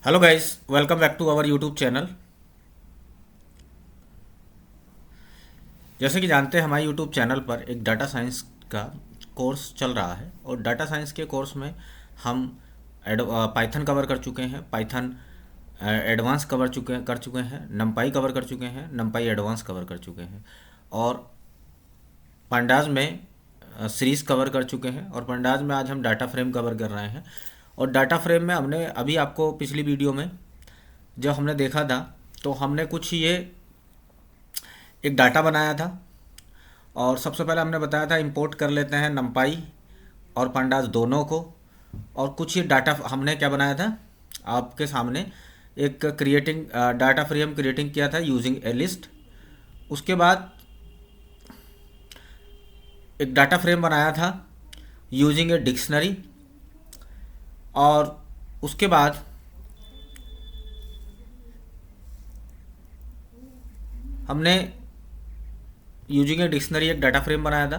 Hello guys, welcome back to our YouTube channel. जैसे कि जानते हैं, हमारे यूट्यूब चैनल पर एक डाटा साइंस का कोर्स चल रहा है और डाटा साइंस के कोर्स में हम पाइथन कवर कर चुके हैं। पाइथन एडवांस कर चुके हैं, नमपाई कवर कर चुके हैं, नमपाई एडवांस कवर कर चुके हैं और पंडाज में सीरीज कवर कर चुके हैं। और पंडाज में आज हम डाटा फ्रेम कवर कर रहे हैं। और डाटा फ्रेम में हमने अभी आपको पिछली वीडियो में जब हमने देखा था, तो हमने कुछ ये एक डाटा बनाया था। और सबसे पहले हमने बताया था इंपोर्ट कर लेते हैं नमपाई और पंडाज दोनों को। और कुछ ये डाटा हमने क्या बनाया था आपके सामने, एक क्रिएटिंग डाटा फ्रेम क्रिएटिंग किया था यूजिंग ए लिस्ट। उसके बाद एक डाटा फ्रेम बनाया था यूजिंग ए डिक्शनरी। और उसके बाद हमने यूजिंग ए डिक्शनरी एक डाटा फ्रेम बनाया था।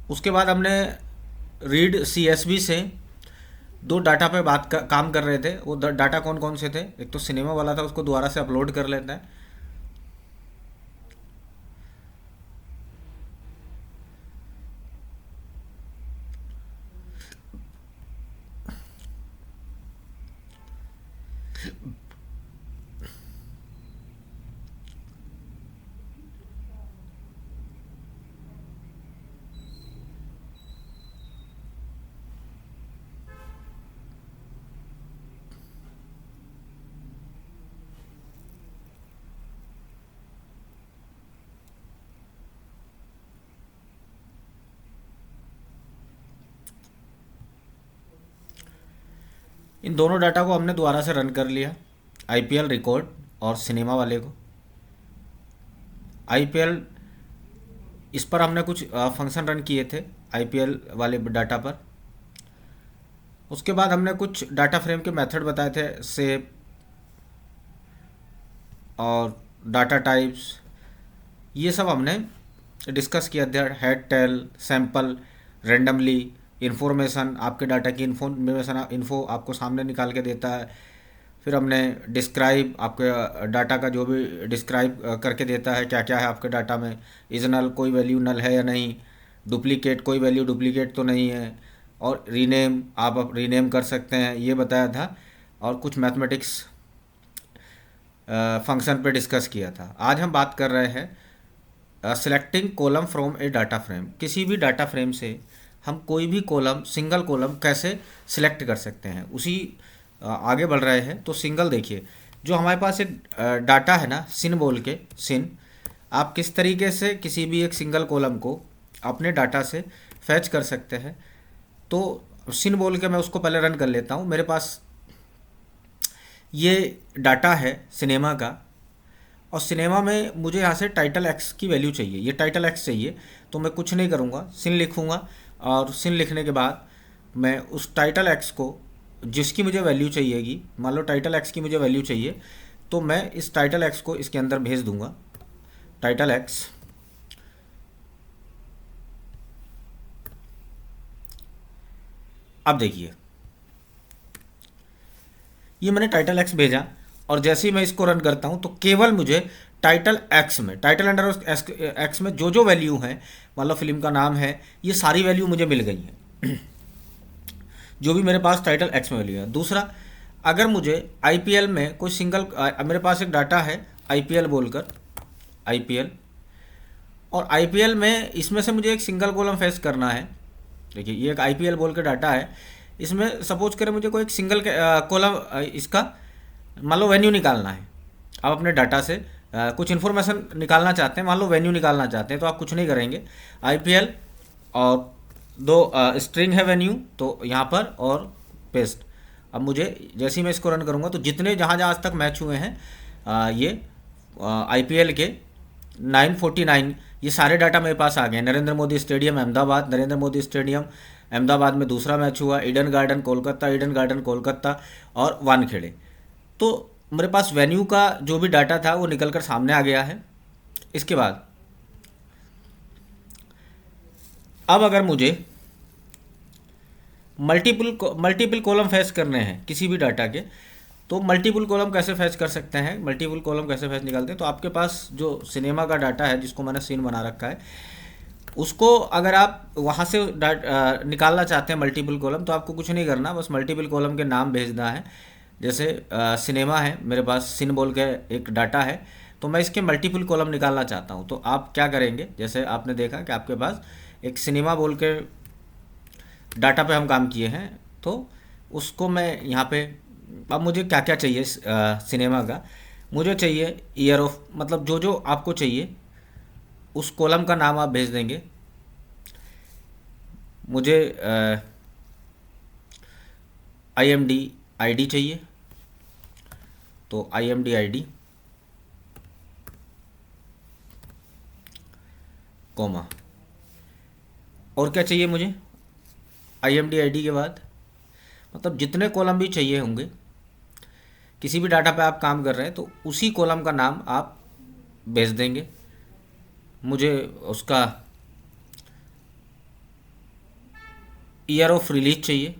उसके बाद हमने रीड सीएसवी से दो डाटा पे काम कर रहे थे। वो डाटा कौन कौन से थे, एक तो सिनेमा वाला था, उसको दोबारा से अपलोड कर लेते हैं। इन दोनों डाटा को हमने दोबारा से रन कर लिया, आईपीएल रिकॉर्ड और सिनेमा वाले को। आईपीएल इस पर हमने कुछ फंक्शन रन किए थे आईपीएल वाले डाटा पर। उसके बाद हमने कुछ डाटा फ्रेम के मेथड बताए थे, सेव और डाटा टाइप्स, ये सब हमने डिस्कस किया था। Head, tail, sample, randomly, information, आपके डाटा की इन्फॉर्मेशन इन्फो आपको सामने निकाल के देता है। फिर हमने डिस्क्राइब, आपके डाटा का जो भी डिस्क्राइब करके देता है क्या क्या है आपके डाटा में। इज नल, कोई वैल्यू नल है या नहीं। डुप्लीकेट, कोई वैल्यू डुप्लीकेट तो नहीं है। और रीनेम, आप रीनेम कर सकते हैं, ये बताया था। और कुछ मैथमेटिक्स फंक्शन पे डिस्कस किया था। आज हम बात कर रहे हैं selecting column from A data frame. किसी भी डाटा फ्रेम से हम कोई भी कॉलम, सिंगल कॉलम कैसे सिलेक्ट कर सकते हैं, उसी आगे बढ़ रहे हैं। तो सिंगल देखिए, जो हमारे पास एक डाटा है ना, सिन बोल के, सिन, आप किस तरीके से किसी भी एक सिंगल कॉलम को अपने डाटा से फैच कर सकते हैं। तो सिन बोल के मैं उसको पहले रन कर लेता हूँ। मेरे पास ये डाटा है सिनेमा का, और सिनेमा में मुझे यहाँ से टाइटल एक्स की वैल्यू चाहिए, ये टाइटल एक्स चाहिए। तो मैं कुछ नहीं करूँगा, सिन लिखूँगा। और सिन लिखने के बाद मैं उस टाइटल एक्स को, जिसकी मुझे वैल्यू चाहिएगी, मान लो टाइटल एक्स की मुझे वैल्यू चाहिए, तो मैं इस टाइटल एक्स को इसके अंदर भेज दूँगा। टाइटल एक्स, अब देखिए ये मैंने टाइटल एक्स भेजा। और जैसे ही मैं इसको रन करता हूँ तो केवल मुझे टाइटल एक्स में, टाइटल अंडर एक्स में जो जो वैल्यू है, मान लो फिल्म का नाम है, ये सारी वैल्यू मुझे मिल गई है जो भी मेरे पास टाइटल एक्स में वैल्यू है। दूसरा, अगर मुझे आईपीएल में कोई सिंगल, मेरे पास एक डाटा है आईपीएल बोलकर, आईपीएल, और आईपीएल में इसमें से मुझे एक सिंगल कॉलम फेच करना है। देखिए ये एक आईपीएल बोल के डाटा है, इसमें सपोज करें मुझे कोई एक सिंगल कॉलम इसका मान लो वेन्यू निकालना है। आप अपने डाटा से कुछ इन्फॉर्मेशन निकालना चाहते हैं, मान लो वेन्यू निकालना चाहते हैं, तो आप कुछ नहीं करेंगे, आईपीएल और दो स्ट्रिंग है वेन्यू, तो यहाँ पर और पेस्ट। अब मुझे जैसे ही मैं इसको रन करूँगा तो जितने जहाँ जहाँ आज तक मैच हुए हैं ये आईपीएल के 949, ये सारे डाटा मेरे पास आ गए। नरेंद्र मोदी स्टेडियम अहमदाबाद, नरेंद्र मोदी स्टेडियम अहमदाबाद में दूसरा मैच हुआ, Eden garden Kolkata, Eden garden Kolkata और वानखेड़े। तो मेरे पास वेन्यू का जो भी डाटा था वो निकल कर सामने आ गया है। इसके बाद अब अगर मुझे मल्टीपल कॉलम फैच करने हैं किसी भी डाटा के, तो मल्टीपल कॉलम कैसे फैच कर सकते हैं, मल्टीपल कॉलम कैसे फैच निकालते हैं। तो आपके पास जो सिनेमा का डाटा है जिसको मैंने सीन बना रखा है, उसको अगर आप वहाँ से निकालना चाहते हैं मल्टीपल कॉलम, तो आपको कुछ नहीं करना, बस मल्टीपल कॉलम के नाम भेजना है। जैसे सिनेमा है मेरे पास, सिन बोल के एक डाटा है, तो मैं इसके मल्टीपल कॉलम निकालना चाहता हूँ। तो आप क्या करेंगे, जैसे आपने देखा कि आपके पास एक सिनेमा बोल के डाटा पे हम काम किए हैं, तो उसको मैं यहाँ पे, अब मुझे क्या क्या चाहिए सिनेमा का, मुझे चाहिए ईयर ऑफ, मतलब जो जो आपको चाहिए उस कॉलम का नाम आप भेज देंगे। मुझे आई एम डी आई डी चाहिए, तो आई M D I D comma, और क्या चाहिए मुझे आई एम डी आई डी के बाद, मतलब जितने कॉलम भी चाहिए होंगे, किसी भी डाटा पे आप काम कर रहे हैं तो उसी कॉलम का नाम आप भेज देंगे। मुझे उसका ईयर ऑफ रिलीज चाहिए,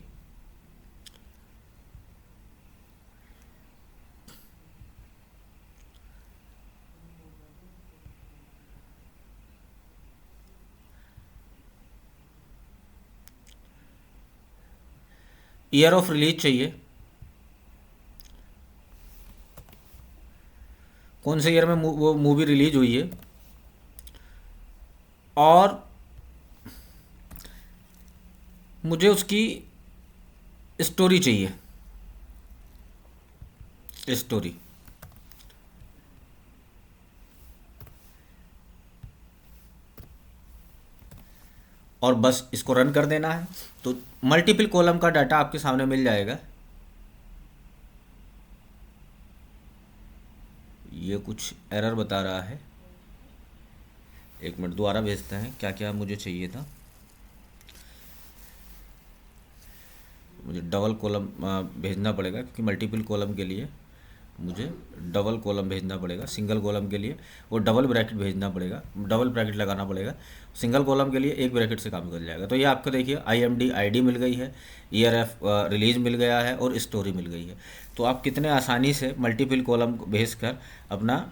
ईयर ऑफ रिलीज चाहिए, कौन से ईयर में वो मूवी रिलीज हुई है, और मुझे उसकी स्टोरी चाहिए, स्टोरी। और बस इसको रन कर देना है, तो मल्टीपल कॉलम का डाटा आपके सामने मिल जाएगा। ये कुछ एरर बता रहा है, एक मिनट दोबारा भेजते हैं, क्या क्या मुझे चाहिए था। मुझे डबल कॉलम भेजना पड़ेगा, क्योंकि मल्टीपल कॉलम के लिए मुझे डबल कॉलम भेजना पड़ेगा, सिंगल कॉलम के लिए वो डबल ब्रैकेट भेजना पड़ेगा, डबल ब्रैकेट लगाना पड़ेगा। सिंगल कॉलम के लिए एक ब्रैकेट से काम कर जाएगा। तो ये आपको देखिए I M D I D मिल गई है, ईयर ऑफ रिलीज मिल गया है, और स्टोरी मिल गई है। तो आप कितने आसानी से मल्टीपल कॉलम भेज कर अपना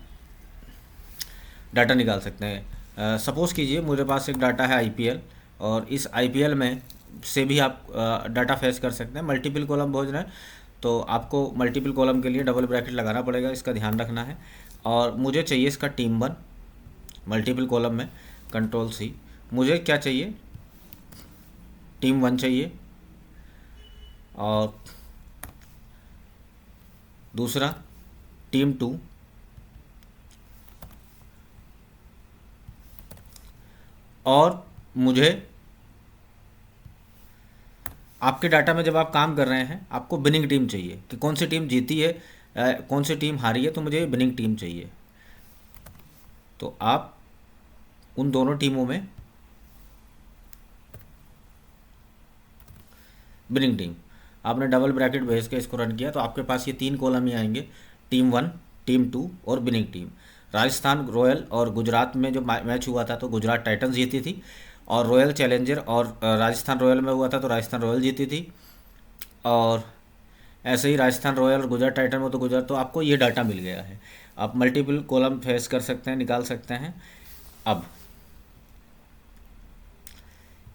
डाटा निकाल सकते हैं। सपोज़ कीजिए मेरे पास एक डाटा है आईपीएल, और इस आईपीएल में से भी आप डाटा फैच कर सकते हैं। मल्टीपल कॉलम भेजना है तो आपको मल्टीपल कॉलम के लिए डबल ब्रैकेट लगाना पड़ेगा, इसका ध्यान रखना है। और मुझे चाहिए इसका टीम 1 मल्टीपल कॉलम में, कंट्रोल सी। मुझे क्या चाहिए, टीम 1 चाहिए, और दूसरा टीम 2, और मुझे आपके डाटा में जब आप काम कर रहे हैं आपको विनिंग टीम चाहिए, कि कौन सी टीम जीती है, कौन सी टीम हारी है, तो मुझे विनिंग टीम चाहिए। तो आप उन दोनों टीमों में विनिंग टीम, आपने डबल ब्रैकेट भेज के इसको रन किया, तो आपके पास ये 3 कॉलम ही आएंगे, टीम 1, टीम 2 और विनिंग टीम। राजस्थान रॉयल और गुजरात में जो मैच हुआ था तो गुजरात टाइटंस जीती थी, और रॉयल चैलेंजर और राजस्थान रॉयल में हुआ था तो राजस्थान रॉयल जीती थी। और ऐसे ही राजस्थान रॉयल और गुजरात टाइटन में तो गुजरात, तो आपको ये डाटा मिल गया है। आप मल्टीपल कॉलम फेस कर सकते हैं, निकाल सकते हैं। अब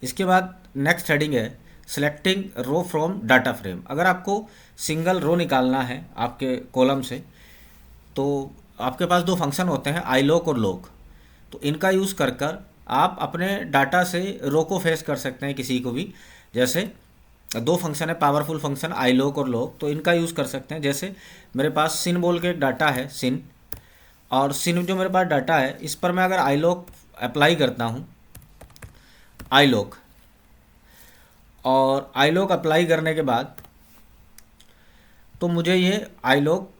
इसके बाद नेक्स्ट हेडिंग है selecting row from data frame. अगर आपको सिंगल रो निकालना है आपके कॉलम से, तो आपके पास 2 फंक्शन होते हैं, आई लॉक और लॉक। तो इनका यूज़ कर कर आप अपने डाटा से रो को फेस कर सकते हैं, किसी को भी। जैसे 2 फंक्शन है, पावरफुल फंक्शन आई लॉक और लॉक, तो इनका यूज़ कर सकते हैं। जैसे मेरे पास सिन बोल के एक डाटा है, सिन, और सिन जो मेरे पास डाटा है इस पर मैं अगर आई लॉक अप्लाई करता हूँ, आई लॉक, और आई लॉक अप्लाई करने के बाद तो मुझे ये आई लॉक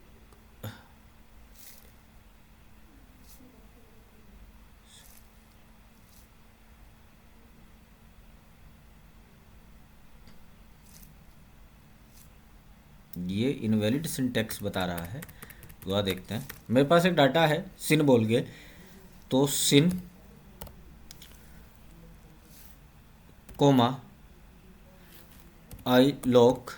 ये इनवैलिड सिंटैक्स बता रहा है, तो देखते हैं। मेरे पास एक डाटा है सिन बोल के, तो सिन कोमा आई लॉक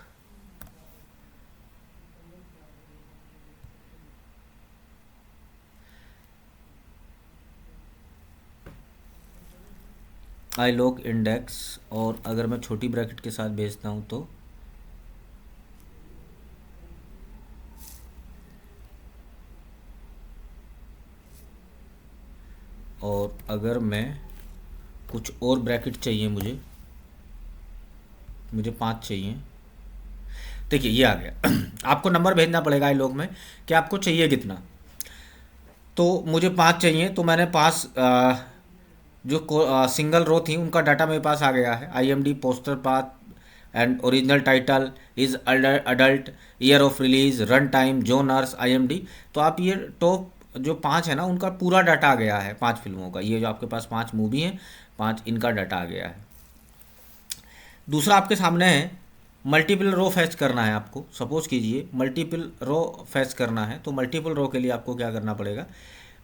आई लॉक इंडेक्स, और अगर मैं छोटी ब्रैकेट के साथ भेजता हूँ तो और अगर मैं कुछ और ब्रैकेट चाहिए, मुझे 5 चाहिए। देखिए ये आ गया। आपको नंबर भेजना पड़ेगा आई लॉग में कि आपको चाहिए कितना। तो मुझे 5 चाहिए, तो मैंने 5 जो सिंगल रो थी उनका डाटा मेरे पास आ गया है। IMD, poster path and original title, is adult, year of release, run time, genres, IMD। तो आप ये टॉप जो 5 है ना, उनका पूरा डाटा आ गया है 5 फिल्मों का। ये जो आपके पास 5 मूवी हैं, 5 इनका डाटा आ गया है। दूसरा आपके सामने है मल्टीपल रो फैच करना है आपको। सपोज कीजिए मल्टीपल रो फैच करना है, तो मल्टीपल रो के लिए आपको क्या करना पड़ेगा,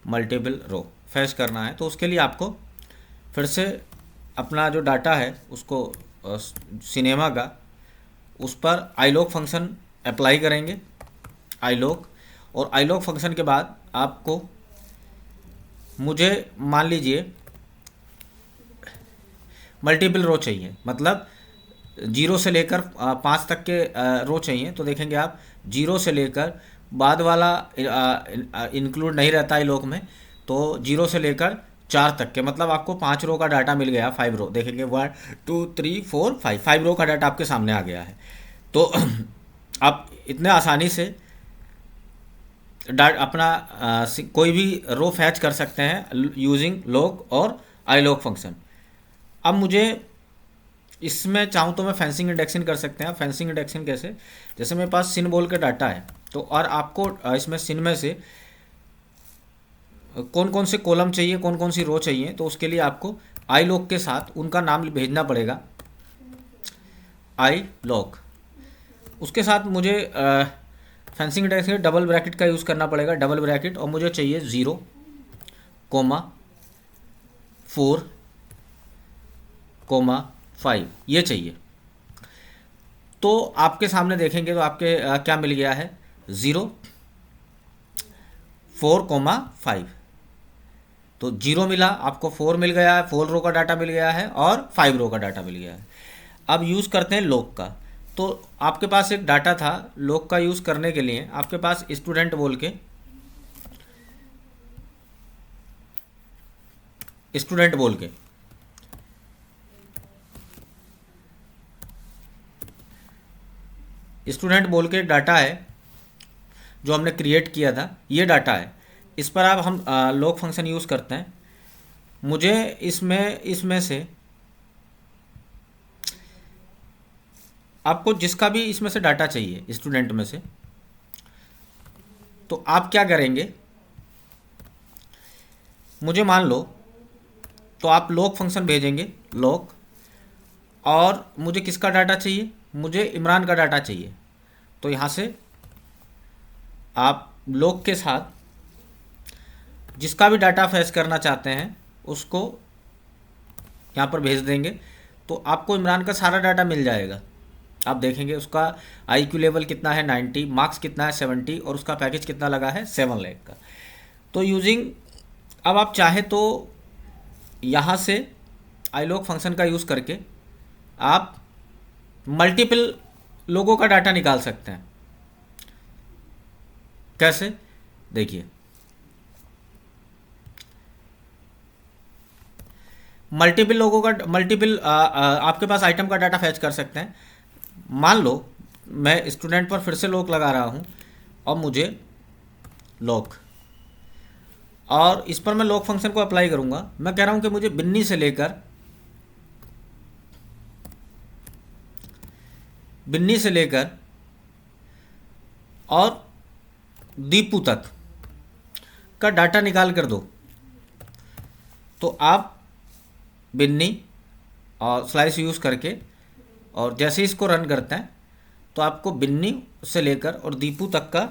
मल्टीपल रो फैच करना है तो उसके लिए आपको फिर से अपना जो डाटा है उसको सिनेमा का, उस पर आईलॉक फंक्शन अप्लाई करेंगे, आईलॉक। और आईलॉक फंक्शन के बाद आपको, मुझे मान लीजिए मल्टीपल रो चाहिए, मतलब 0 से लेकर 5 तक के रो चाहिए। तो देखेंगे आप 0 से लेकर बाद वाला इंक्लूड नहीं रहता है लॉक में, तो 0 से लेकर 4 तक के, मतलब आपको 5 रो का डाटा मिल गया। 5 रो देखेंगे, 1 2 3 4 5 रो का डाटा आपके सामने आ गया है। तो आप इतने आसानी से अपना कोई भी रो फैच कर सकते हैं यूजिंग लॉक और आई लॉक फंक्शन। अब मुझे इसमें चाहूँ तो मैं फेंसिंग इंडेक्सिंग कर सकते हैं। फेंसिंग इंडेक्सिंग कैसे, जैसे मेरे पास सिन बोल का डाटा है, तो और आपको इसमें सिन में से कौन कौन से कॉलम चाहिए, कौन कौन सी रो चाहिए, तो उसके लिए आपको आई लॉक के साथ उनका नाम भेजना पड़ेगा, आई लॉक। उसके साथ मुझे फेंसिंग इंडेक्सिंग डबल ब्रैकेट का यूज़ करना पड़ेगा, डबल ब्रैकेट, और मुझे चाहिए 0, 4, 5 ये चाहिए। तो आपके सामने देखेंगे तो आपके क्या मिल गया है, 0, 4, 5। तो 0 मिला आपको, 4 मिल गया है, 4 रो का डाटा मिल गया है, और 5 रो का डाटा मिल गया है। अब यूज़ करते हैं लॉक का। तो आपके पास एक डाटा था, लॉक का यूज़ करने के लिए आपके पास स्टूडेंट बोल के, स्टूडेंट बोल के स्टूडेंट बोल के डाटा है जो हमने क्रिएट किया था, ये डाटा है। इस पर आप हम लॉक फंक्शन यूज़ करते हैं। मुझे इसमें से आपको जिसका भी इसमें से डाटा चाहिए स्टूडेंट में से, तो आप क्या करेंगे, मुझे मान लो, तो आप लॉक फंक्शन भेजेंगे, लॉक, और मुझे किसका डाटा चाहिए, मुझे इमरान का डाटा चाहिए। तो यहाँ से आप लॉक के साथ जिसका भी डाटा फैच करना चाहते हैं उसको यहाँ पर भेज देंगे, तो आपको इमरान का सारा डाटा मिल जाएगा। आप देखेंगे उसका IQ लेवल कितना है 90, मार्क्स कितना है 70, और उसका पैकेज कितना लगा है 7 लाख का। तो यूजिंग, अब आप चाहे तो यहाँ से आईलॉक फंक्शन का यूज़ करके आप मल्टीपल लोगों का डाटा निकाल सकते हैं। कैसे, देखिए, मल्टीपल लोगों का, मल्टीपल आपके पास आइटम का डाटा फैच कर सकते हैं। मान लो मैं स्टूडेंट पर फिर से लॉक लगा रहा हूँ, और मुझे लॉक, और इस पर मैं लॉक फंक्शन को अप्लाई करूँगा। मैं कह रहा हूँ कि मुझे बिन्नी से लेकर और दीपू तक का डाटा निकाल कर दो। तो आप बिन्नी और स्लाइस यूज़ करके, और जैसे ही इसको रन करते हैं तो आपको बिन्नी से लेकर और दीपू तक का,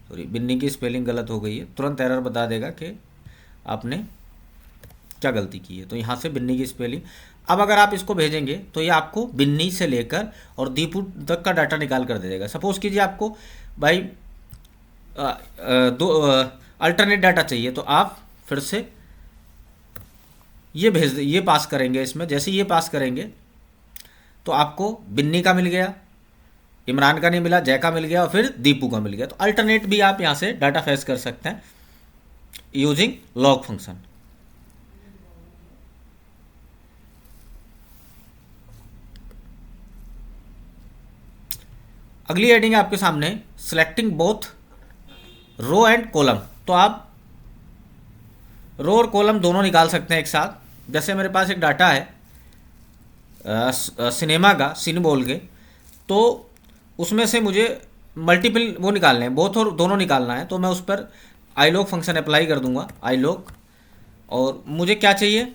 सॉरी बिन्नी की स्पेलिंग गलत हो गई है, तुरंत एरर बता देगा कि आपने क्या गलती की है, तो यहाँ से बिन्नी की स्पेलिंग। अब अगर आप इसको भेजेंगे तो ये आपको बिन्नी से लेकर और दीपू तक का डाटा निकाल कर दे देगा। सपोज कीजिए आपको भाई दो अल्टरनेट डाटा चाहिए, तो आप फिर से ये भेज दे, ये पास करेंगे इसमें। जैसे ये पास करेंगे तो आपको बिन्नी का मिल गया, इमरान का नहीं मिला, जय का मिल गया और फिर दीपू का मिल गया। तो अल्टरनेट भी आप यहाँ से डाटा फेच कर सकते हैं यूजिंग लॉग फंक्शन। अगली हेडिंग है आपके सामने selecting both row and column. तो आप रो और कॉलम दोनों निकाल सकते हैं एक साथ। जैसे मेरे पास एक डाटा है सिनेमा का, सिने बोल के, तो उसमें से मुझे मल्टीपल वो निकालने हैं, बोथ और दोनों निकालना है। तो मैं उस पर आई लॉग फंक्शन अप्लाई कर दूंगा, आई लॉग। और मुझे क्या चाहिए,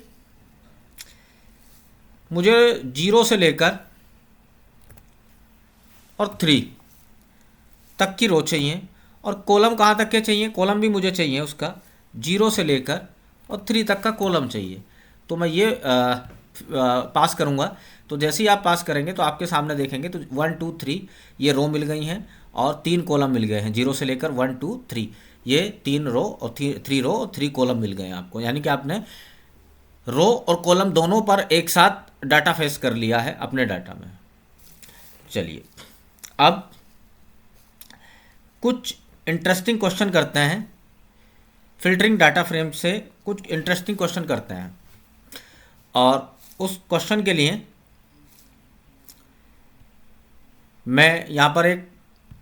मुझे 0 से लेकर और 3 तक की रो चाहिए। और कॉलम कहाँ तक के चाहिए, कॉलम भी मुझे चाहिए उसका 0 से लेकर और 3 तक का कॉलम चाहिए। तो मैं ये पास करूँगा। तो जैसे ही आप पास करेंगे तो आपके सामने देखेंगे तो 1 2 3 ये रो मिल गई हैं और 3 कॉलम मिल गए हैं, 0 से लेकर 1 2 3 ये 3 रो और 3 रो और 3 कॉलम मिल गए हैं आपको। यानी कि आपने रो और कॉलम दोनों पर एक साथ डाटा फेच कर लिया है अपने डाटा में। चलिए अब कुछ इंटरेस्टिंग क्वेश्चन करते हैं, फिल्टरिंग डाटा फ्रेम से कुछ इंटरेस्टिंग क्वेश्चन करते हैं। और उस क्वेश्चन के लिए मैं यहाँ पर एक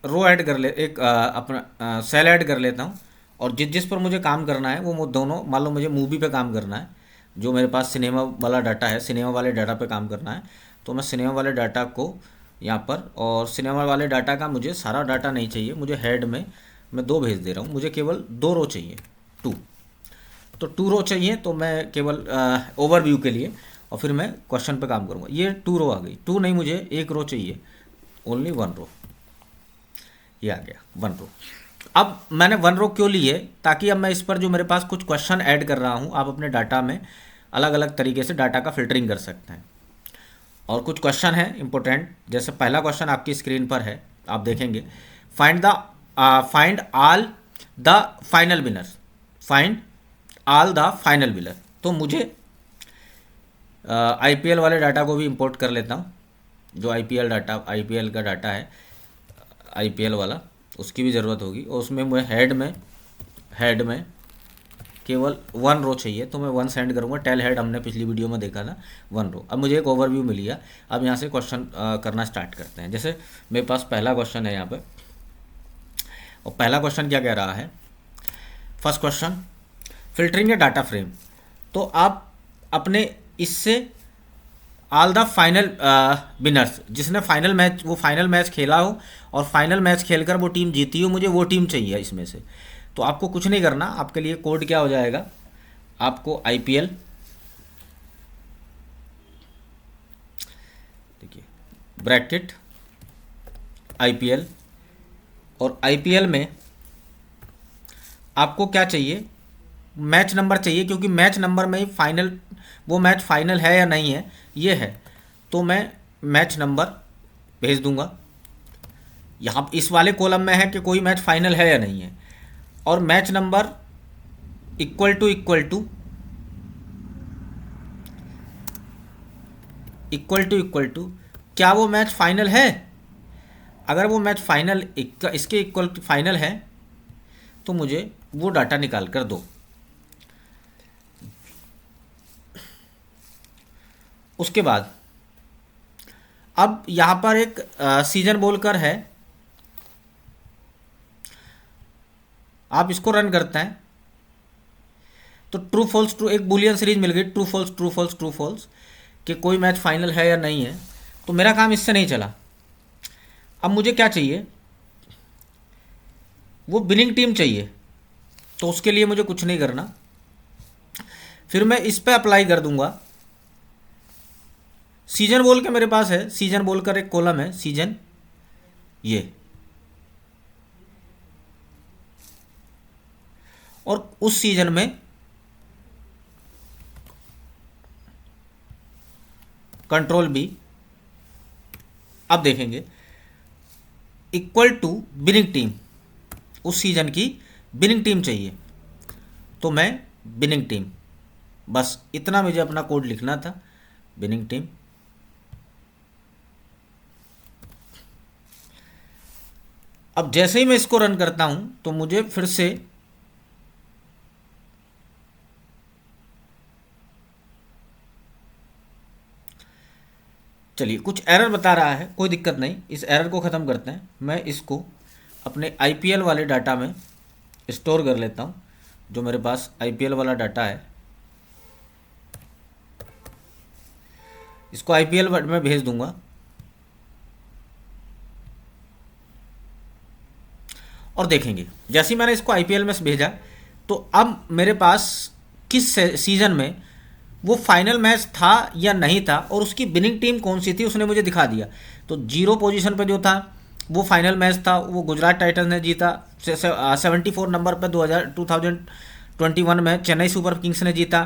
रो ऐड कर ले, एक अपना सेल ऐड कर लेता हूँ। और जिस जिस पर मुझे काम करना है वो दोनों, मान लो मुझे मूवी पे काम करना है, जो मेरे पास सिनेमा वाला डाटा है, सिनेमा वाले डाटा पे काम करना है। तो मैं सिनेमा वाले डाटा को यहाँ पर, और सिनेमा वाले डाटा का मुझे सारा डाटा नहीं चाहिए, मुझे हेड में मैं 2 भेज दे रहा हूँ, मुझे केवल 2 रो चाहिए, 2। तो 2 रो चाहिए, तो मैं केवल ओवरव्यू के लिए, और फिर मैं क्वेश्चन पे काम करूँगा। ये 2 रो आ गई, 2 नहीं, मुझे 1 रो चाहिए, ओनली 1 रो। ये आ गया 1 रो। अब मैंने 1 रो क्यों ली है, ताकि अब मैं इस पर जो मेरे पास कुछ क्वेश्चन ऐड कर रहा हूँ, आप अपने डाटा में अलग अलग तरीके से डाटा का फिल्टरिंग कर सकते हैं। और कुछ क्वेश्चन है इंपॉर्टेंट, जैसे पहला क्वेश्चन आपकी स्क्रीन पर है, आप देखेंगे find all the final winners, find all the final winner. तो मुझे आईपीएल वाले डाटा को भी इंपोर्ट कर लेता हूँ, जो आईपीएल का डाटा है आईपीएल वाला, उसकी भी ज़रूरत होगी। और उसमें मुझे हेड में केवल 1 रो चाहिए, तो मैं 1 सेंड करूँगा। टेल हेड हमने पिछली वीडियो में देखा था, 1 रो। अब मुझे एक ओवरव्यू मिल गया। अब यहाँ से क्वेश्चन करना स्टार्ट करते हैं। जैसे मेरे पास पहला क्वेश्चन है यहाँ पर, और पहला क्वेश्चन क्या कह रहा है, फर्स्ट क्वेश्चन फिल्टरिंग ए डाटा फ्रेम। तो आप अपने इससे ऑल द फाइनल विनर्स, जिसने फाइनल मैच, वो फाइनल मैच खेला हो और फाइनल मैच खेलकर वो टीम जीती हो, मुझे वो टीम चाहिए इसमें से। तो आपको कुछ नहीं करना, आपके लिए कोड क्या हो जाएगा, आपको आईपीएल, देखिए ब्रैकेट आईपीएल, और आईपीएल में आपको क्या चाहिए, मैच नंबर चाहिए, क्योंकि मैच नंबर में ही फाइनल, वो मैच फाइनल है या नहीं है ये है। तो मैं मैच नंबर भेज दूंगा। यहाँ इस वाले कॉलम में है कि कोई मैच फाइनल है या नहीं है, और मैच नंबर इक्वल टू क्या वो मैच फाइनल है। अगर वो मैच फाइनल इसके इक्वल फाइनल है तो मुझे वो डाटा निकाल कर दो। उसके बाद अब यहाँ पर एक सीजन बोलकर है, आप इसको रन करते हैं तो ट्रू फॉल्स ट्रू, एक बुलियन सीरीज मिल गई, true false true false true false, कि कोई मैच फाइनल है या नहीं है। तो मेरा काम इससे नहीं चला। अब मुझे क्या चाहिए, वो विनिंग टीम चाहिए। तो उसके लिए मुझे कुछ नहीं करना, फिर मैं इस पे अप्लाई कर दूंगा। सीजन बोल के मेरे पास है, सीजन बोलकर एक कॉलम है सीजन, ये, और उस सीजन में कंट्रोल बी, अब देखेंगे इक्वल टू बिनिंग टीम, उस सीजन की बिनिंग टीम चाहिए, तो मैं बिनिंग टीम, बस इतना मुझे अपना कोड लिखना था, बिनिंग टीम। अब जैसे ही मैं इसको रन करता हूं तो मुझे फिर से चलिए कुछ एरर बता रहा है, कोई दिक्कत नहीं, इस एरर को ख़त्म करते हैं। मैं इसको अपने आईपीएल वाले डाटा में स्टोर कर लेता हूं, जो मेरे पास आईपीएल वाला डाटा है इसको आईपीएल में भेज दूंगा। और देखेंगे जैसे ही मैंने इसको आईपीएल में भेजा तो अब मेरे पास किस सीज़न में वो फाइनल मैच था या नहीं था और उसकी विनिंग टीम कौन सी थी उसने मुझे दिखा दिया। तो 0 पोजीशन पे जो था वो फाइनल मैच था, वो गुजरात टाइटंस ने जीता। 74 नंबर पे 2021 में चेन्नई सुपर किंग्स ने जीता।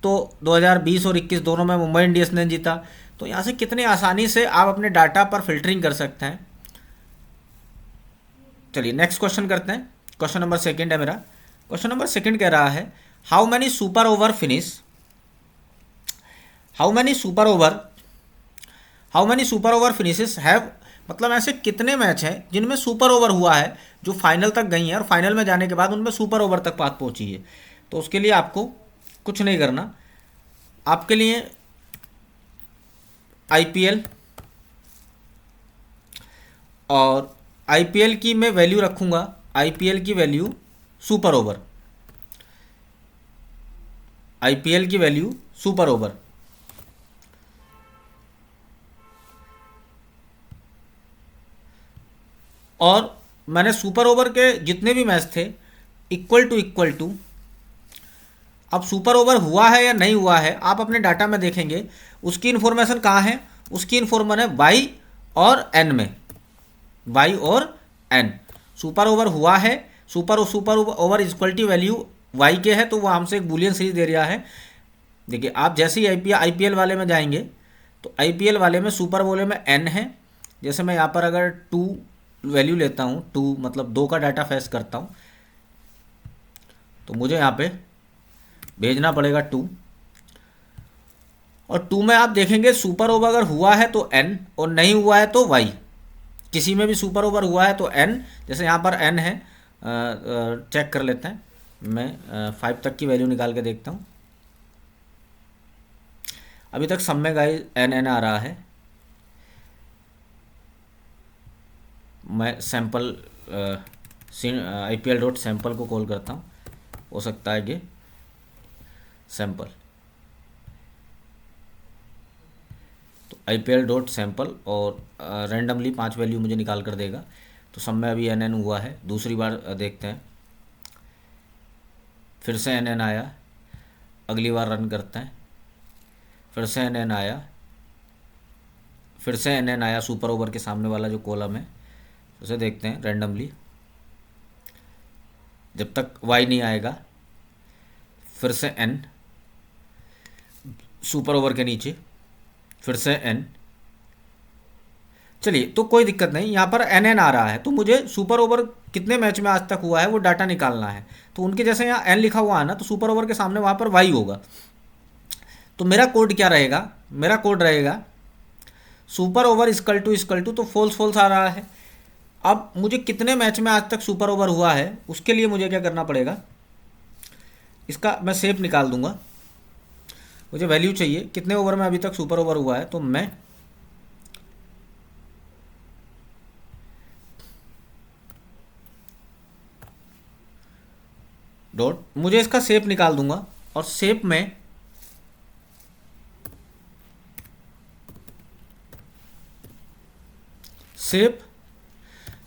तो 2020 और 21 दोनों में मुंबई इंडियंस ने जीता। तो यहाँ से कितने आसानी से आप अपने डाटा पर फिल्टरिंग कर सकते हैं। चलिए नेक्स्ट क्वेश्चन करते हैं। क्वेश्चन नंबर 2 है मेरा। क्वेश्चन नंबर 2 कह रहा है how many super over finish, how many super over finishes have, मतलब ऐसे कितने मैच हैं जिनमें सुपर ओवर हुआ है, जो फाइनल तक गई हैं और फाइनल में जाने के बाद उनमें सुपर ओवर तक बात पहुंची है। तो उसके लिए आपको कुछ नहीं करना, आपके लिए आईपीएल, और आईपीएल की मैं वैल्यू रखूंगा, आईपीएल की वैल्यू सुपर ओवर, आईपीएल की वैल्यू सुपर ओवर। और मैंने सुपर ओवर के जितने भी मैच थे इक्वल टू, अब सुपर ओवर हुआ है या नहीं हुआ है आप अपने डाटा में देखेंगे, उसकी इन्फॉर्मेशन कहाँ है, उसकी इन्फॉर्मेशन है वाई और एन में, वाई और एन। सुपर ओवर हुआ है, super over equality value Y के है, तो वो हमसे एक बुलियन सीरीज दे रहा है। देखिए आप जैसे ही आईपीएल वाले में जाएंगे तो आईपीएल वाले में सुपर ओवर में एन है। जैसे मैं यहाँ पर अगर 2 वैल्यू लेता हूँ, 2 मतलब 2 का डाटा फेच करता हूँ, तो मुझे यहाँ पे भेजना पड़ेगा 2, और 2 में आप देखेंगे सुपर ओवर अगर हुआ है तो एन और नहीं हुआ है तो वाई। किसी में भी सुपर ओवर हुआ है तो एन, जैसे यहाँ पर एन है, चेक कर लेते हैं, मैं 5 तक की वैल्यू निकाल के देखता हूँ। अभी तक सब में गाइस एन आ रहा है। मैं सैम्पल IPL.sample को कॉल करता हूँ, हो सकता है कि सैम्पल, तो IPL.sample और रैंडमली 5 वैल्यू मुझे निकाल कर देगा। तो सब में अभी NN हुआ है। दूसरी बार देखते हैं, फिर से NN आया, अगली बार रन करते हैं, फिर से NN आया, फिर से NN आया, सुपर ओवर के सामने वाला जो कॉलम है उसे देखते हैं रैंडमली, जब तक वाई नहीं आएगा। फिर से N सुपर ओवर के नीचे, फिर से N। चलिए तो कोई दिक्कत नहीं, यहाँ पर NN आ रहा है, तो मुझे सुपर ओवर कितने मैच में आज तक हुआ है वो डाटा निकालना है। तो उनके जैसे यहाँ N लिखा हुआ है ना, तो सुपर ओवर के सामने वहाँ पर वाई होगा। तो मेरा कोड क्या रहेगा, मेरा कोड रहेगा सुपर ओवर इक्वल टू, तो फॉल्स आ रहा है। अब मुझे कितने मैच में आज तक सुपर ओवर हुआ है उसके लिए मुझे क्या करना पड़ेगा, इसका मैं शेप निकाल दूंगा। मुझे वैल्यू चाहिए कितने ओवर में अभी तक सुपर ओवर हुआ है, तो मैं डॉट, मुझे इसका शेप निकाल दूंगा, और शेप में शेप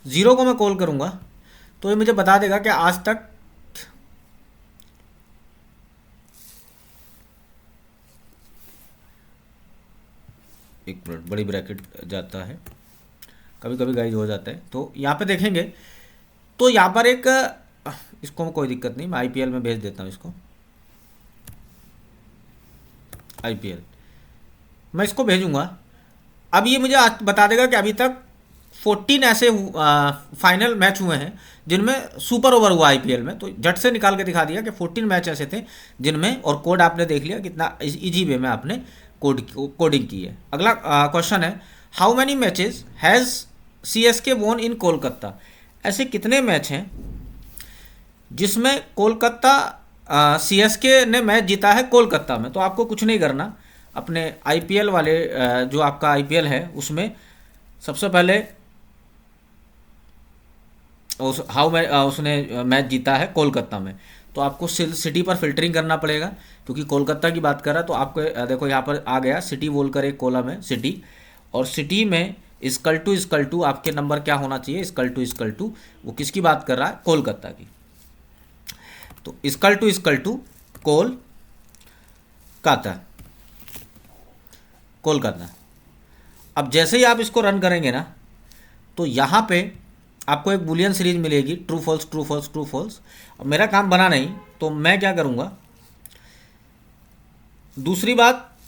0 को मैं कॉल करूंगा, तो ये मुझे बता देगा कि आज तक एक मिनट, बड़ी ब्रैकेट जाता है, कभी कभी गाइज हो जाता है। तो यहाँ पे देखेंगे तो यहाँ पर एक, इसको कोई दिक्कत नहीं, मैं आईपीएल में भेज देता हूँ इसको, आईपीएल। मैं इसको भेजूंगा। अब ये मुझे बता देगा कि अभी तक 14 ऐसे फाइनल मैच हुए हैं जिनमें सुपर ओवर हुआ आईपीएल में। तो झट से निकाल के दिखा दिया कि 14 मैच ऐसे थे जिनमें, और कोड आपने देख लिया कितना इजी वे में आपने कोडिंग की है। अगला क्वेश्चन है, how many matches has CSK वोन इन कोलकाता। ऐसे कितने मैच हैं जिसमें कोलकाता सीएसके ने मैच जीता है कोलकाता में। तो आपको कुछ नहीं करना, अपने आईपीएल वाले जो आपका आईपीएल है उसमें सबसे पहले उसने मैच जीता है कोलकाता में, तो आपको सिटी पर फिल्टरिंग करना पड़ेगा क्योंकि कोलकाता की बात कर रहा है। तो आपको देखो यहाँ पर आ गया सिटी बोल कर एक कॉलम है सिटी, और सिटी में इक्वल टू आपके नंबर क्या होना चाहिए, इक्वल टू वो किसकी बात कर रहा है, कोलकाता की। तो इक्वल टू कोलकाता। अब जैसे ही आप इसको रन करेंगे ना, तो यहाँ पे आपको एक बुलियन सीरीज मिलेगी, true false true false true false. अब मेरा काम बना नहीं, तो मैं क्या करूँगा, दूसरी बात,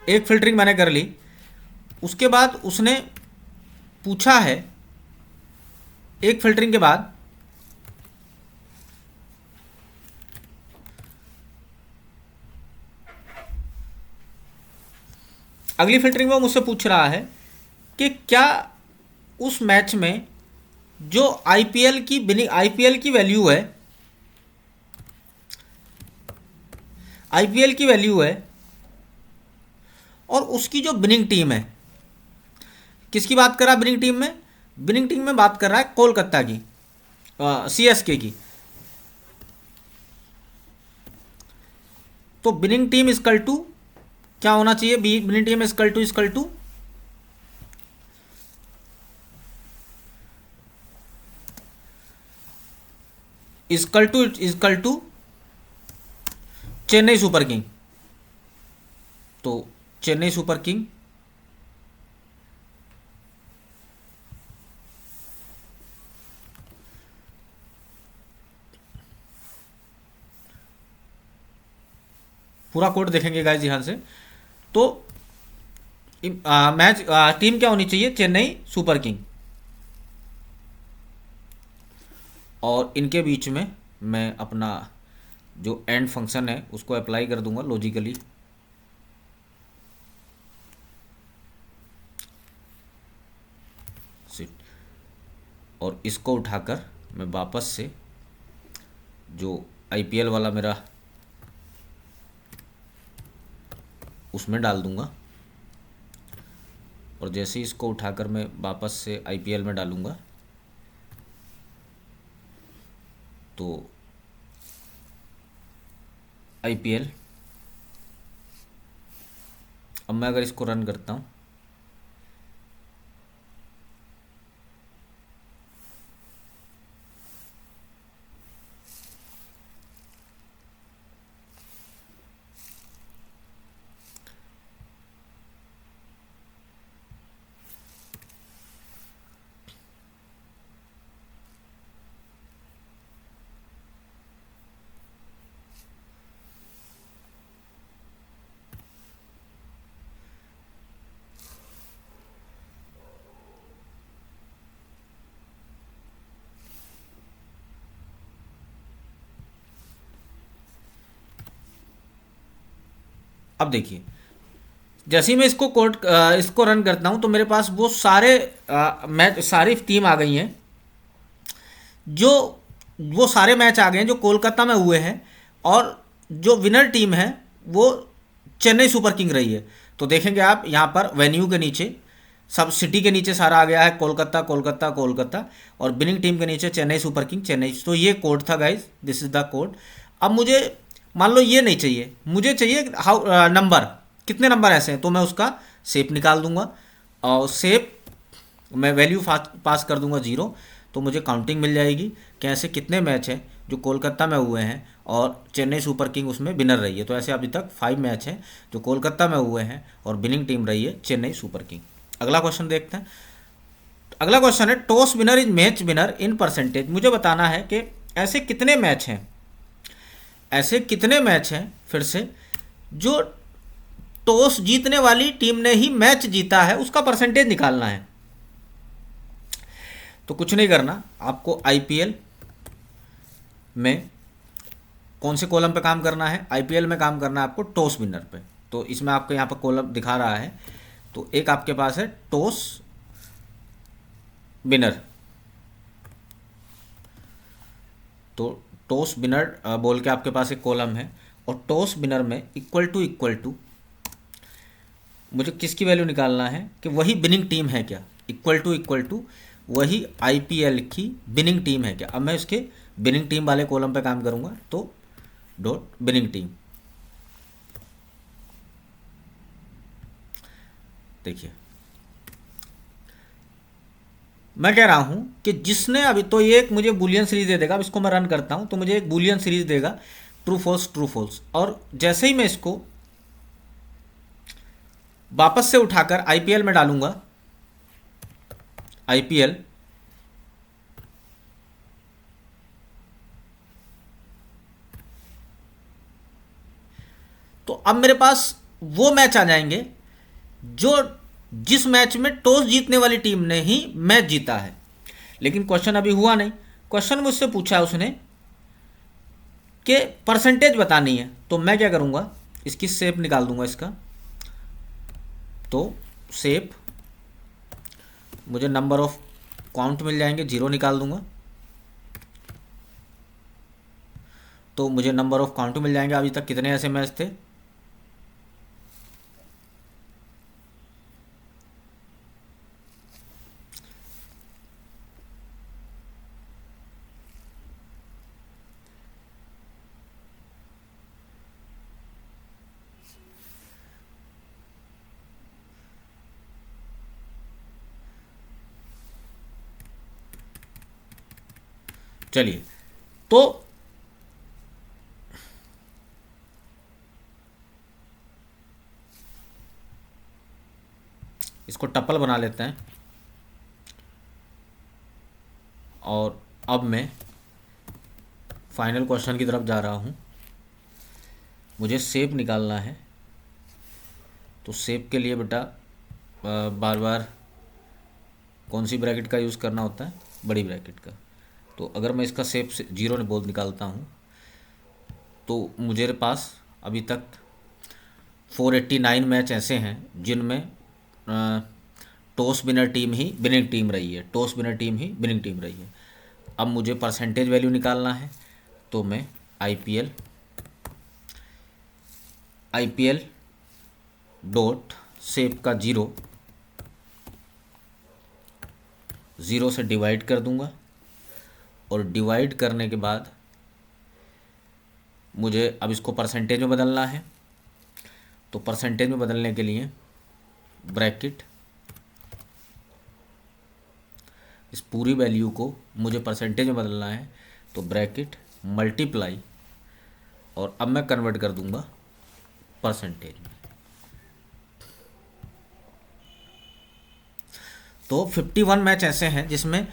एक फिल्टरिंग मैंने कर ली, उसके बाद उसने पूछा है, एक फिल्टरिंग के बाद अगली फिल्टरिंग में मुझसे पूछ रहा है कि क्या उस मैच में जो आईपीएल की वैल्यू है, और उसकी जो विनिंग टीम है, किसकी बात कर रहा है विनिंग टीम में, विनिंग टीम में बात कर रहा है कोलकाता की, सीएसके की। तो विनिंग टीम इक्वल टू क्या होना चाहिए, winning team equal to Chennai super king. तो चेन्नई सुपर किंग पूरा कोड देखेंगे गाइस ध्यान से। तो मैच टीम क्या होनी चाहिए, चेन्नई सुपर किंग, और इनके बीच में मैं अपना जो एंड फंक्शन है उसको अप्लाई कर दूंगा लॉजिकली। और इसको उठाकर मैं वापस से जो आईपीएल वाला मेरा उसमें डाल दूंगा, और जैसे ही इसको उठाकर मैं वापस से आईपीएल में डालूंगा, तो आईपीएल, अब मैं अगर इसको रन करता हूँ, अब देखिए जैसे ही मैं इसको रन करता हूं तो मेरे पास वो सारे मैच, सारी टीम आ गई हैं, जो वो सारे मैच आ गए हैं जो कोलकाता में हुए हैं, और जो विनर टीम है वो चेन्नई सुपर किंग रही है। तो देखेंगे आप यहाँ पर वेन्यू के नीचे, सब सिटी के नीचे सारा आ गया है कोलकाता कोलकाता कोलकाता, और विनिंग टीम के नीचे चेन्नई सुपर किंग चेन्नई। तो ये कोड था guys, this is the code. अब मुझे मान लो ये नहीं चाहिए, मुझे चाहिए हाउ नंबर, कितने नंबर ऐसे हैं, तो मैं उसका शेप निकाल दूंगा, और शेप मैं वैल्यू पास कर दूंगा 0, तो मुझे काउंटिंग मिल जाएगी कि ऐसे कितने मैच हैं जो कोलकाता में हुए हैं और चेन्नई सुपर किंग उसमें विनर रही है। तो ऐसे अभी तक 5 मैच हैं जो कोलकाता में हुए हैं और विनिंग टीम रही है चेन्नई सुपर किंग। अगला क्वेश्चन देखते हैं। अगला क्वेश्चन है, toss winner is match winner in percentage. मुझे बताना है कि ऐसे कितने मैच हैं, फिर से जो टॉस जीतने वाली टीम ने ही मैच जीता है उसका परसेंटेज निकालना है। तो कुछ नहीं करना, आपको आईपीएल में कौन से कॉलम पे काम करना है, आईपीएल में काम करना है आपको टॉस विनर पे। तो इसमें आपको यहाँ पर कॉलम दिखा रहा है, तो एक आपके पास है टॉस विनर, तो टॉस विनर बोल के आपके पास एक कॉलम है, और टॉस विनर में इक्वल टू मुझे किसकी वैल्यू निकालना है कि वही विनिंग टीम है क्या, इक्वल टू वही आईपीएल की विनिंग टीम है क्या। अब मैं इसके विनिंग टीम वाले कॉलम पे काम करूंगा, तो डॉट विनिंग टीम। देखिए मैं कह रहा हूं कि जिसने अभी, तो ये एक मुझे बुलियन सीरीज दे देगा, अब इसको मैं रन करता हूं तो मुझे एक बुलियन सीरीज देगा ट्रू फॉल्स, और जैसे ही मैं इसको वापस से उठाकर आईपीएल में डालूंगा, आईपीएल तो अब मेरे पास वो मैच आ जाएंगे जिस मैच में टॉस जीतने वाली टीम ने ही मैच जीता है। लेकिन क्वेश्चन अभी हुआ नहीं, क्वेश्चन मुझसे पूछा उसने कि परसेंटेज बतानी है, तो मैं क्या करूंगा, इसकी शेप निकाल दूंगा इसका। तो शेप मुझे नंबर ऑफ काउंट मिल जाएंगे, 0 निकाल दूंगा, तो मुझे नंबर ऑफ काउंट मिल जाएंगे। अभी तक कितने ऐसे मैच थे, चलिए तो इसको टप्पल बना लेते हैं, और अब मैं फाइनल क्वेश्चन की तरफ जा रहा हूं। मुझे शेप निकालना है, तो शेप के लिए बेटा बार बार कौन सी ब्रैकेट का यूज़ करना होता है, बड़ी ब्रैकेट का। तो अगर मैं इसका शेप 0 बोल निकालता हूँ, तो मुझे पास अभी तक 489 मैच ऐसे हैं जिनमें टॉस विनर टीम ही विनिंग टीम रही है, टॉस विनर टीम ही विनिंग टीम रही है। अब मुझे परसेंटेज वैल्यू निकालना है, तो मैं आईपीएल डॉट शेप का 0 से डिवाइड कर दूंगा, और डिवाइड करने के बाद मुझे अब इसको परसेंटेज में बदलना है। तो परसेंटेज में बदलने के लिए ब्रैकेट, इस पूरी वैल्यू को मुझे परसेंटेज में बदलना है, तो ब्रैकेट मल्टीप्लाई, और अब मैं कन्वर्ट कर दूंगा परसेंटेज में। तो 51 मैच ऐसे हैं जिसमें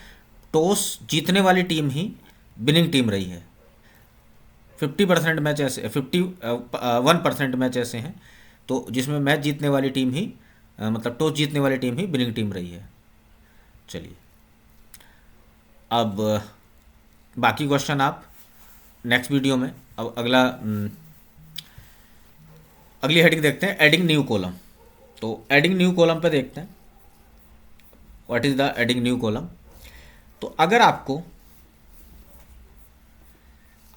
टॉस जीतने वाली टीम ही विनिंग टीम रही है। 50% मैच ऐसे 51% मैच ऐसे हैं तो जिसमें मैच जीतने वाली टीम ही मतलब टॉस जीतने वाली टीम ही विनिंग टीम रही है। चलिए अब बाकी क्वेश्चन आप नेक्स्ट वीडियो में, अब अगली हेडिंग देखते हैं, एडिंग न्यू कॉलम। तो एडिंग न्यू कॉलम पे देखते हैं what is the adding new column. तो अगर आपको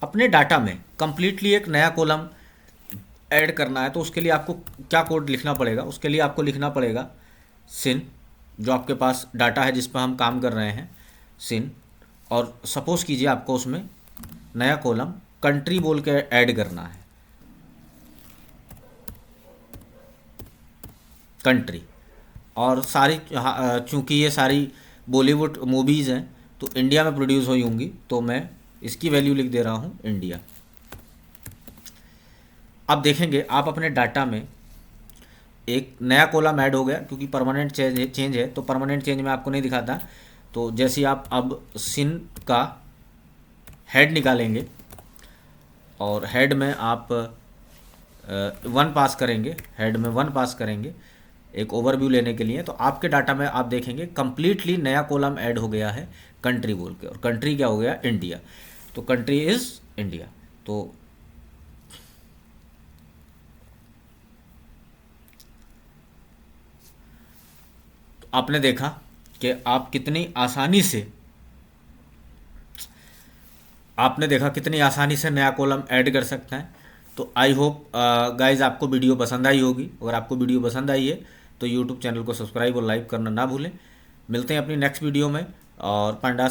अपने डाटा में कंप्लीटली एक नया कॉलम ऐड करना है, तो उसके लिए आपको क्या कोड लिखना पड़ेगा, उसके लिए आपको लिखना पड़ेगा सिन, जो आपके पास डाटा है जिस पर हम काम कर रहे हैं, सिन, और सपोज कीजिए आपको उसमें नया कॉलम कंट्री बोल के ऐड करना है, कंट्री। और सारी चूँकि ये सारी बॉलीवुड मूवीज़ हैं तो इंडिया में प्रोड्यूस हुई होंगी, तो मैं इसकी वैल्यू लिख दे रहा हूँ इंडिया। अब देखेंगे आप अपने डाटा में एक नया कॉलम ऐड हो गया, क्योंकि परमानेंट चेंज है तो परमानेंट चेंज में आपको नहीं दिखाता। तो जैसे आप अब सिन का हेड निकालेंगे, और हेड में आप वन पास करेंगे, हेड में वन पास करेंगे एक ओवरव्यू लेने के लिए, तो आपके डाटा में आप देखेंगे कंप्लीटली नया कॉलम ऐड हो गया है कंट्री बोल के, और कंट्री क्या हो गया, इंडिया। तो कंट्री इज़ इंडिया। तो आपने देखा कि आप कितनी आसानी से, आपने देखा कितनी आसानी से नया कॉलम ऐड कर सकते हैं। तो आई होप गाइज आपको वीडियो पसंद आई होगी। अगर आपको वीडियो पसंद आई है तो यूट्यूब चैनल को सब्सक्राइब और लाइक करना ना भूलें। मिलते हैं अपनी नेक्स्ट वीडियो में। और पांडा